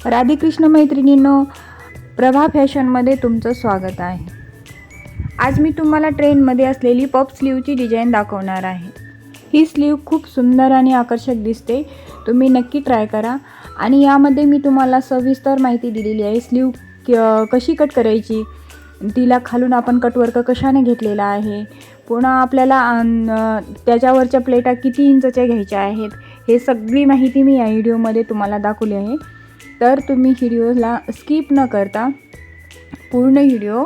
राधेकृष्ण मैत्रिणींनो, प्रभा फॅशनमध्ये तुमचं स्वागत आहे। आज मी तुम्हाला ट्रेंडमध्ये असलेली पफ स्लीवची डिझाईन दाखवणार आहे। ही स्लीव खूप सुंदर आणि आकर्षक दिसते, तुम्ही नक्की ट्राय करा। आणि यामध्ये मी तुम्हाला सविस्तर माहिती दिलेली आहे। स्लीव कशी कट करायची, तिला खालून आपण कटवर्क कशाने घेतलेला आहे, पुन्हा आपल्याला त्याच्यावरच्या प्लेटा किती इंचच्या घ्यायच्या आहेत, हे सगळी माहिती मी या व्हिडिओमध्ये तुम्हाला दाखवली आहे। तर तुम्ही व्हिडिओला स्किप न करता पूर्ण व्हिडिओ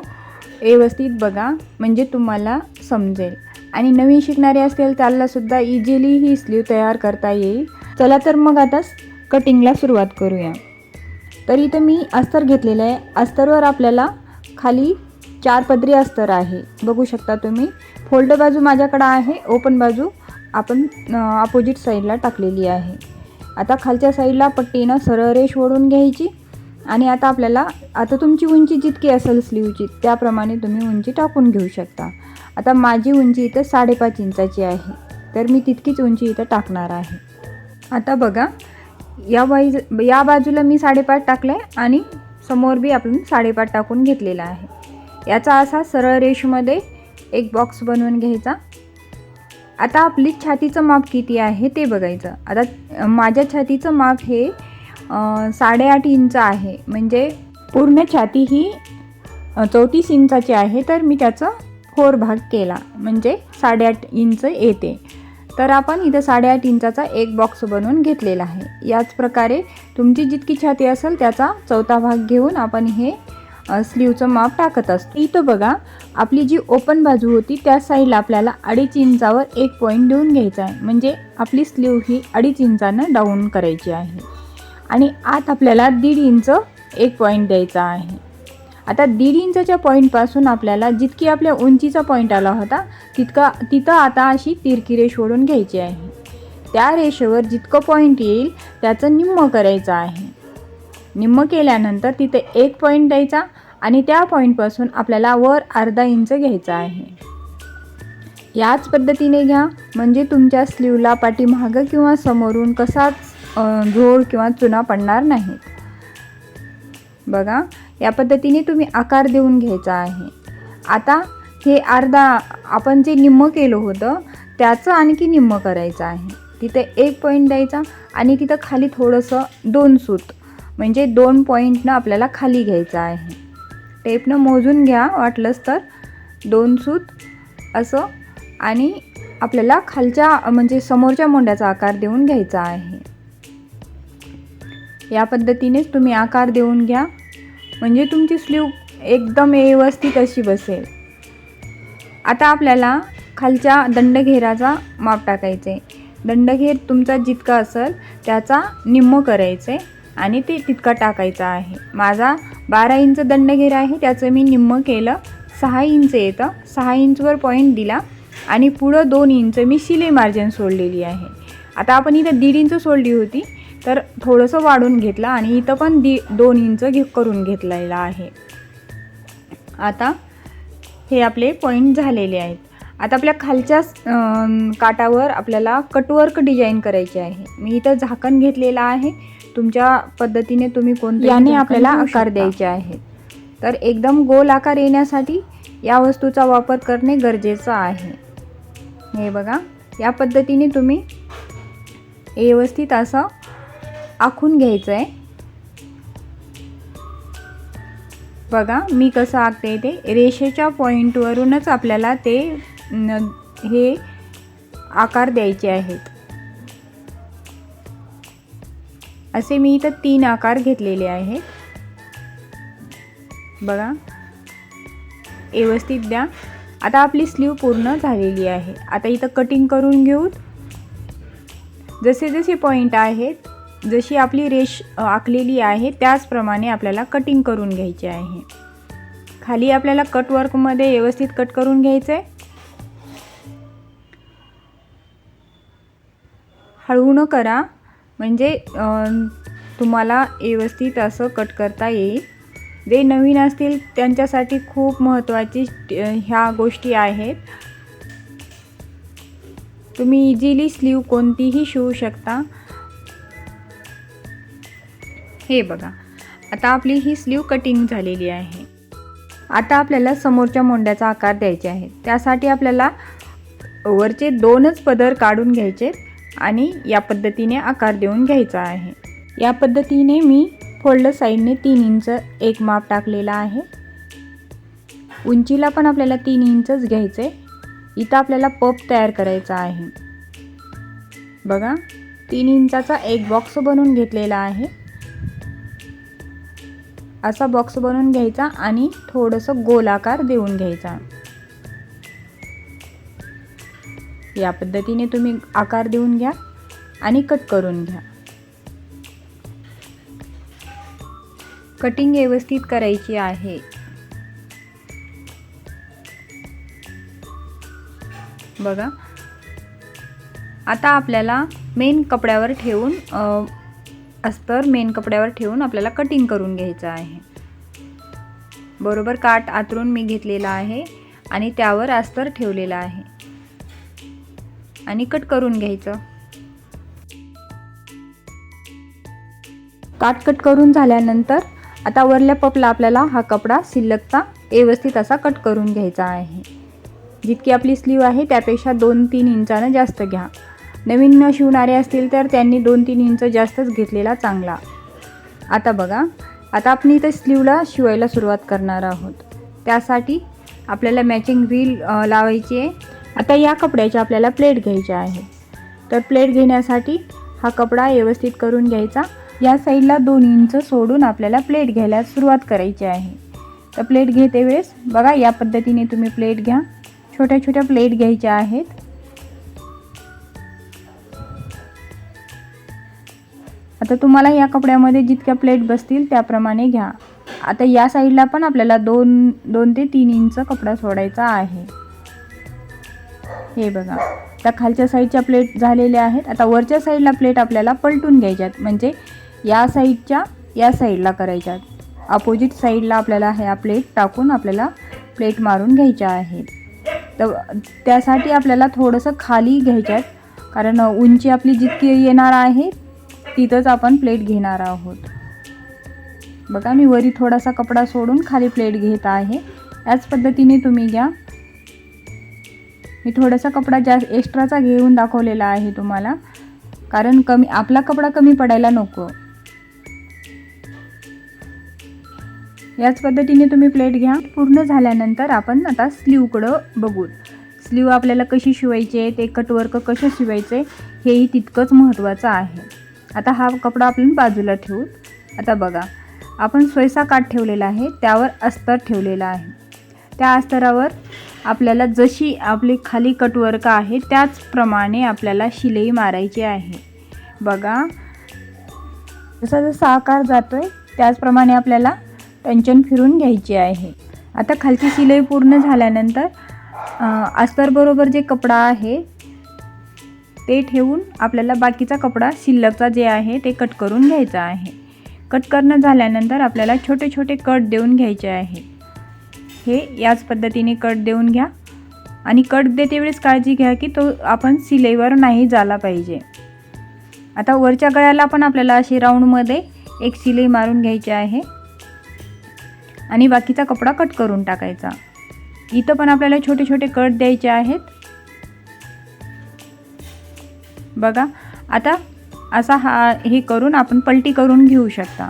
व्यवस्थित बघा, म्हणजे तुम्हाला समजेल। आणि नवीन शिकणारे असतील त्यालासुद्धा इझिली ही स्लीव तयार करता येईल। चला तर मग आता कटिंगला सुरुवात करूया। तर इथं मी अस्तर घेतलेलं आहे। अस्तरवर आपल्याला खाली 4 पदरी अस्तर आहे, बघू शकता तुम्ही। फोल्ड बाजू माझ्याकडे आहे, ओपन बाजू आपण अपोजिट साईडला टाकलेली आहे। आता खालच्या साईडला पट्टीनं सरळ रेष ओढून घ्यायची। आणि आता तुमची उंची जितकी असेल स्लीवची त्याप्रमाणे तुम्ही उंची टाकून घेऊ शकता। आता माझी उंची इथं 5.5 इंचाची आहे, तर मी तितकीच उंची इथं टाकणार आहे। आता बघा, या बाजूला मी 5.5 टाकले आणि समोर बी आपण 5.5 टाकून घेतलेला आहे। याचा असा सरळ रेषेमध्ये एक बॉक्स बनवून घ्यायचा। आता आपली छातीचं माप किती आहे ते बघायचं। आता माझ्या छातीचं माप हे 8.5 इंच आहे, म्हणजे पूर्ण छाती ही 34 इंचाची आहे, तर मी त्याचा 4 भाग केला, म्हणजे 8.5 इंच येते। तर आपण इथं 8.5 इंचाचा एक बॉक्स बनवून घेतलेला आहे। याच प्रकारे तुमची जितकी छाती असेल त्याचा 4था भाग घेऊन आपण हे स्लीवचं माप टाकत असतो। इथं बघा, आपली जी ओपन बाजू होती त्या साईडला आपल्याला 2.5 इंचावर एक पॉईंट देऊन घ्यायचा आहे, म्हणजे आपली स्लीव ही 2.5 इंचानं डाऊन करायची आहे। आणि आत आपल्याला 1.5 इंच एक पॉईंट द्यायचा आहे। आता 1.5 इंचाच्या पॉईंटपासून आपल्याला जितकी आपल्या उंचीचा पॉईंट आला होता तिथं आता अशी तिरकी रेष ओढून घ्यायची आहे। त्या रेषेवर जितकं पॉईंट येईल त्याचं निम्म करायचं आहे। निम्म केल्यानंतर तिथे एक पॉईंट द्यायचा आणि त्या पॉईंटपासून आपल्याला वर 1/2 इंच घ्यायचा आहे। याच पद्धतीने घ्या, म्हणजे तुमच्या स्लीवला पाठीमागं किंवा समोरून कसाच झोड किंवा चुना पडणार नाही। बघा, या पद्धतीने तुम्ही आकार देऊन घ्यायचा आहे। आता हे आपण जे निम्म केलं होतं त्याचं आणखी निम्म करायचं आहे। तिथे एक पॉईंट द्यायचा आणि तिथं खाली थोडंसं 2 सूत, म्हणजे 2 पॉईंटनं आपल्याला खाली घ्यायचं आहे। टेपनं मोजून घ्या वाटलंच तर, 2 सूत असं। आणि आपल्याला खालच्या म्हणजे समोरच्या मोंड्याचा आकार देऊन घ्यायचा आहे। या पद्धतीनेच तुम्ही आकार देऊन घ्या, म्हणजे तुमची स्लीव एकदम व्यवस्थित अशी बसेल। आता आपल्याला खालच्या दंडघेराचा माप टाकायचं आहे। दंडघेर तुमचा जितका असेल त्याचा निम्म करायचं आहे आणि ते तितका टाकायचा आहे। माझा 12 इंच दंडघेर आहे, त्याचं मी निम्म केलं, 6 इंच येतं। 6 इंचवर पॉईंट दिला आणि पुढं 2 इंच मी शिलाई मार्जिन सोडलेली आहे। आता आपण इथं 1.5 इंच सोडली होती, तर थोडंसं वाढून घेतलं आणि इथं पण 2 इंच करून घेतलेला आहे। आता हे आपले पॉईंट झालेले आहेत। आता आपल्या खालच्या काटावर आपल्याला कटवर्क डिझाईन करायचे आहे। मी इथं झाकण घेतलेलं आहे, तुमच्या पद्धतीने तुम्ही कोणत्या याने आपल्याला आकार द्यायचे आहेत। तर एकदम गोल आकार येण्यासाठी या वस्तूचा वापर करणे गरजेचं आहे। हे बघा, या पद्धतीने तुम्ही व्यवस्थित असं आखून घ्यायचं आहे। बघा मी कसं आखते ते, रेषेच्या पॉईंटवरूनच आपल्याला ते हे आकार द्यायचे आहेत। असे मी इथं 3 आकार घेतलेले आहेत। बघा, व्यवस्थित द्या। आता आपली स्लीव पूर्ण झालेली आहे। आता इथं कटिंग करून घेऊ। जसे जसे पॉईंट आहेत, जशी आपली रेष आखलेली आहे त्याचप्रमाणे आपल्याला कटिंग करून घ्यायची आहे। खाली आपल्याला कटवर्कमध्ये व्यवस्थित कट करून घ्यायचं आहे। हळून करा, म्हणजे तुम्हाला व्यवस्थित असं कट करता येईल। जे नवीन असतील त्यांच्यासाठी खूप महत्त्वाची ह्या गोष्टी आहेत। तुम्ही इझिली स्लीव कोणतीही शिवू शकता। हे बघा, आता आपली ही स्लीव कटिंग झालेली आहे. आता आपल्याला समोरच्या मोंड्याचा आकार द्यायचे आहे. त्यासाठी आपल्याला वरचे 2च पदर काढून घ्यायचे आणि या पद्धतीने आकार देऊन घ्यायचा आहे. या पद्धतीने मी फोल्ड साईडने 3 इंच एक माप टाकलेला आहे. उंचीला पण आपल्याला 3 इंचच घ्यायचे. इथं आपल्याला पप तयार करायचा आहे. बघा, 3 इंचाचा एक बॉक्स बनवून घेतलेला आहे. असा बॉक्स बनवून घ्यायचा आणि थोडंसं गोलाकार देऊन घ्यायचा. या पद्धतीने तुम्ही आकार देऊन घ्या आणि कट करून घ्या. कटिंग व्यवस्थित करायची आहे. बघा, आता आपल्याला मेन कपड्यावर ठेवून अस्तर मेन कपड्यावर ठेवून आपल्याला कटिंग करून घ्यायचं आहे. बरोबर काठ आतरून मी घेतलेला आहे आणि त्यावर अस्तर ठेवलेला आहे आणि कट करून घ्यायचं. काठ कट करून झाल्यानंतर आता वरल्या पपला आपल्याला हा कपडा शिल्लकचा व्यवस्थित असा कट करून घ्यायचा आहे. जितकी आपली स्लीव आहे त्यापेक्षा 2-3 इंचानं जास्त घ्या. नवीन शिवणारे असतील तर त्यांनी 2-3 इंच जास्तच घेतलेला चांगला. आता बघा, आता आपण इथं स्लीवला शिवायला सुरुवात करणार आहोत. त्यासाठी आपल्याला मॅचिंग रील लावायची आहे. आता या कपड्याच्या आपल्याला प्लेट घ्यायच्या आहे. तर प्लेट घेण्यासाठी हा कपडा व्यवस्थित करून घ्यायचा. या साईडला 2 इंच सोडून आपल्याला प्लेट घ्यायला सुरुवात करायची आहे. तर प्लेट घेते वेळेस बघा, या पद्धतीने तुम्ही प्लेट घ्या. छोट्या छोट्या प्लेट घ्यायच्या आहेत. आता तुम्हाला या कपड्यामध्ये जितक्या प्लेट बसतील त्याप्रमाणे घ्या. आता या साईडला पण आपल्याला 2 ते 3 इंच कपडा सोडायचा आहे. हे बघा, आता खालच्या साईडच्या प्लेट झालेल्या आहेत. आता वरच्या साईडला प्लेट आपल्याला पलटून घ्यायच्यात, म्हणजे या साईडच्या या साईडला करायच्यात. अपोजिट साईडला आपल्याला ह्या प्लेट टाकून आपल्याला प्लेट मारून घ्यायच्या आहेत. तर त्यासाठी आपल्याला थोडंसं खाली घ्यायच्यात, कारण उंची आपली जितकी येणार आहे तिथंच आपण प्लेट घेणार आहोत. बघा, मी वरी थोडासा कपडा सोडून खाली प्लेट घेत आहे. याच पद्धतीने तुम्ही घ्या. मी थोडासा कपडा जास्त एक्स्ट्राचा घेऊन दाखवलेला आहे तुम्हाला, कारण आपला कपडा कमी पडायला नको. याच पद्धतीने तुम्ही प्लेट घ्या. पूर्ण झाल्यानंतर आपण आता स्लीवकडं बघू. स्लीव आपल्याला कशी शिवायची आहे, ते कटवर्क कसं शिवायचं आहे हेही तितकंच महत्त्वाचं आहे. आता हा कपडा आपण बाजूला ठेवू. आता बघा, आपण स्वयंसा काठ ठेवलेला आहे, त्यावर अस्तर ठेवलेला आहे. त्या अस्तरावर आपल्याला जशी आपली खाली कटवर्क आहे त्याचप्रमाणे आपल्याला शिलाई मारायची आहे. बघा, जसा जसा आकार जातोय त्याचप्रमाणे आपल्याला टंचन फिरून घ्यायची आहे. आता खालची शिलाई पूर्ण झाल्यानंतर अस्तरबरोबर जे कपडा आहे ते ठेवून आपल्याला बाकीचा कपडा शिल्लकचा जे आहे ते कट करून घ्यायचा आहे. कट करणं झाल्यानंतर आपल्याला छोटे छोटे कट देऊन घ्यायचे आहे. हे याच पद्धतीने कट देऊन घ्या आणि कट देते वेळेस काळजी घ्या की तो आपण शिलाईवर नाही झाला पाहिजे. आता वरच्या गळ्याला पण आपल्याला अशी राऊंडमध्ये एक शिलाई मारून घ्यायची आहे आणि बाकीचा कपडा कट करून टाकायचा. इथं पण आपल्याला छोटे छोटे कट द्यायचे आहेत. बघा, आता असा हे करून आपण पलटी करून घेऊ शकता.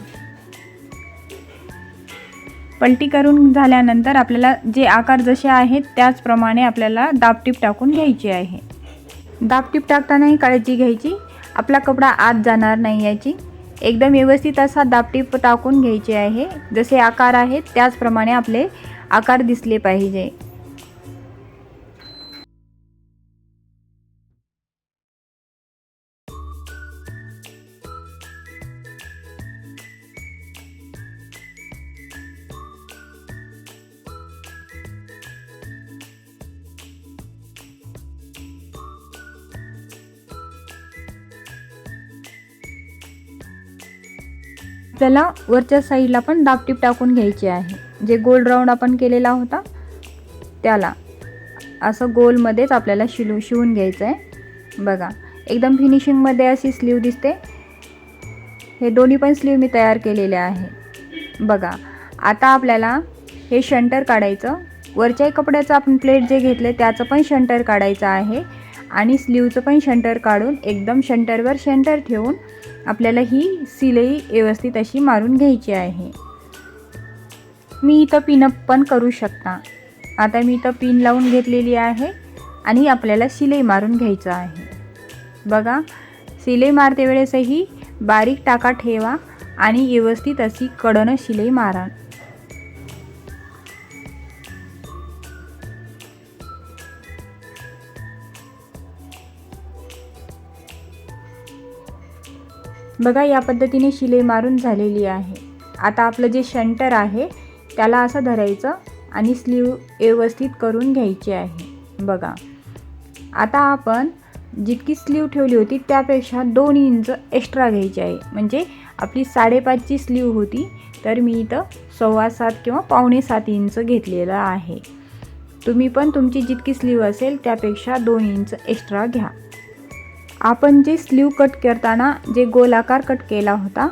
पलटी करून झाल्यानंतर आपल्याला जे आकार जसे आहेत त्याचप्रमाणे आपल्याला दाबटीप टाकून घ्यायची आहे. दाबटीप टाकतानाही काळजी घ्यायची, आपला कपडा आत जाणार नाही याची. एकदम व्यवस्थित असा दाबटीप टाकून घ्यायचे आहे. जसे आकार आहेत त्याचप्रमाणे आपले आकार दिसले पाहिजे. आपल्याला वरच्या साईडला पण दाबटीप टाकून घ्यायची आहे. जे गोल राऊंड आपण केलेला होता त्याला असं गोलमध्येच आपल्याला शिवून घ्यायचं आहे. बघा, एकदम फिनिशिंगमध्ये अशी स्लीव दिसते. हे दोन्ही पण स्लीव मी तयार केलेले आहे बघा. आता आपल्याला हे शंटर काढायचं. वरच्या कपड्याचं आपण प्लेट जे घेतले त्याचं पण शंटर काढायचं आहे आणि स्लीवचं पण शंटर काढून एकदम शंटरवर शंटर ठेवून आपल्याला ही शिलाई व्यवस्थित अशी मारून घ्यायची आहे. मी इथं पिनअप पण करू शकता. आता मी इथं पिन लावून घेतलेली आहे आणि आपल्याला शिलाई मारून घ्यायचं आहे बघा. शिलाई मारते वेळेसही बारीक टाका ठेवा आणि व्यवस्थित अशी कडनं शिलाई मारा. बघा या पद्धतीने शिलाई मारून झालेली आहे. आता आपलं जे शंटर आहे त्याला असं धरायचं आणि स्लीव व्यवस्थित करून घ्यायची आहे बघा. आता आपण जितकी स्लीव ठेवली होती त्यापेक्षा 2 इंच एक्स्ट्रा घ्यायची आहे. म्हणजे आपली 5.5ची स्लीव होती तर मी इथं 6.25 किंवा 6.25 इंच घेतलेला आहे. तुम्ही पण तुमची जितकी स्लीव असेल त्यापेक्षा 2 इंच एक्स्ट्रा घ्या. आपण जे स्लीव कट करताना जे गोलाकार कट केला होता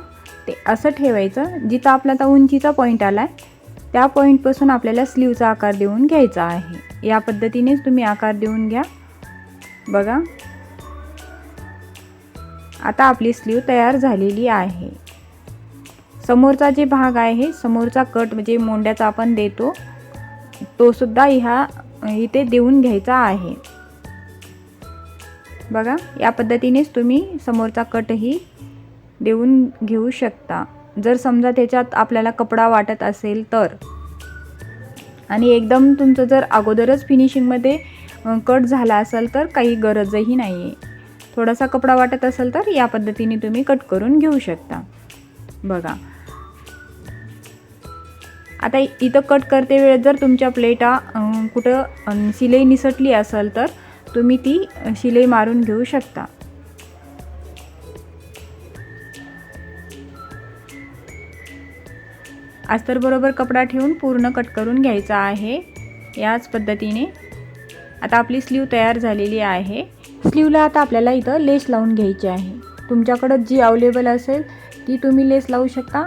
ते असं ठेवायचं. जिथं आपला आता उंचीचा पॉईंट आला आहे त्या पॉईंटपासून आपल्याला स्लीवचा आकार देऊन घ्यायचा आहे. या पद्धतीनेच तुम्ही आकार देऊन घ्या बघा. आता आपली स्लीव तयार झालेली आहे. समोरचा जे भाग आहे समोरचा कट म्हणजे मोंड्याचा आपण देतो तो सुद्धा इथे देऊन घ्यायचा आहे बघा. या पद्धतीनेच तुम्ही समोरचा कटही देऊन घेऊ शकता. जर समजा त्याच्यात आपल्याला कपडा वाटत असेल तर, आणि एकदम तुमचं जर अगोदरच फिनिशिंगमध्ये कट झाला असेल तर काही गरजही नाही आहे. थोडासा कपडा वाटत असेल तर या पद्धतीने तुम्ही कट करून घेऊ शकता बघा. आता इथं कट करते वेळेस जर तुमच्या प्लेटा कुठं शिलाई निसटली असेल तर तुम्ही ती शिलाई मारून घेऊ शकता. अस्तर बरोबर कपडा ठेवून पूर्ण कट करून घ्यायचा आहे याच पद्धतीने. आता आपली स्लीव तयार झालेली आहे. स्लीवला आता आपल्याला इथं लेस लावून घ्यायची आहे. तुमच्याकडं जी अवेलेबल असेल ती तुम्ही लेस लावू शकता.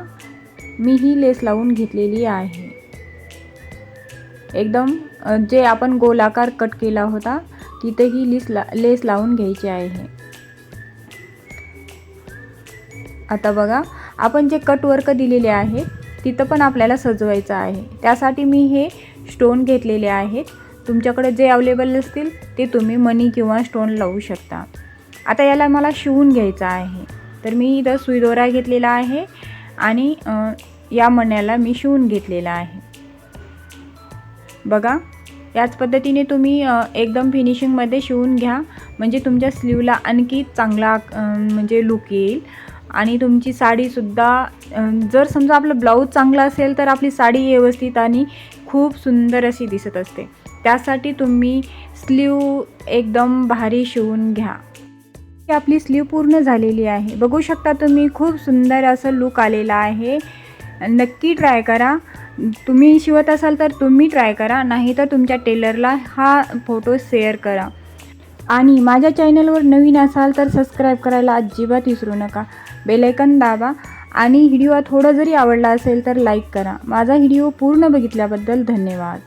मी ही लेस लावून घेतलेली आहे. एकदम जे आपण गोलाकार कट केला होता तिथे ही लेस लावून घ्यायची आहे. आता बघा आपण जे कट वर्क दिलेले आहे तिथं पण आपल्याला सजवायचं आहे. त्यासाठी मी हे स्टोन घेतलेले आहेत. तुमच्याकडे जे अवेलेबल असतील ते तुम्ही मणी किंवा स्टोन लावू शकता. आता याला मला शिवून घ्यायचं आहे तर मी इथं सुई दोरा घेतलेला आहे आणि या मण्याला मी शिवून घेतलेला आहे बघा. याच पद्धतीने तुम्ही एकदम फिनिशिंगमध्ये शिवून घ्या म्हणजे तुमच्या स्लीवला आणखी चांगला म्हणजे लुक येईल. आणि तुमची साडीसुद्धा जर समजा आपलं ब्लाऊज चांगला असेल तर आपली साडी व्यवस्थित आणि खूप सुंदर अशी दिसत असते. त्यासाठी तुम्ही स्लीव एकदम भारी शिवून घ्या. आपली स्लीव पूर्ण झालेली आहे. बघू शकता तुम्ही खूप सुंदर असं लुक आलेला आहे. नक्की ट्राय करा. तुम्ही शिवत असाल तर तुम्ही ट्राय करा, नाही तर तुमच्या टेलरला हा फोटो शेअर करा. आणि माझ्या चॅनलवर नवीन असाल तर सबस्क्राईब करायला अजिबात विसरू नका. बेल आयकॉन दाबा आणि व्हिडिओ थोडं जरी आवडला असेल तर लाईक करा. माझा व्हिडिओ पूर्ण बघितल्याबद्दल धन्यवाद.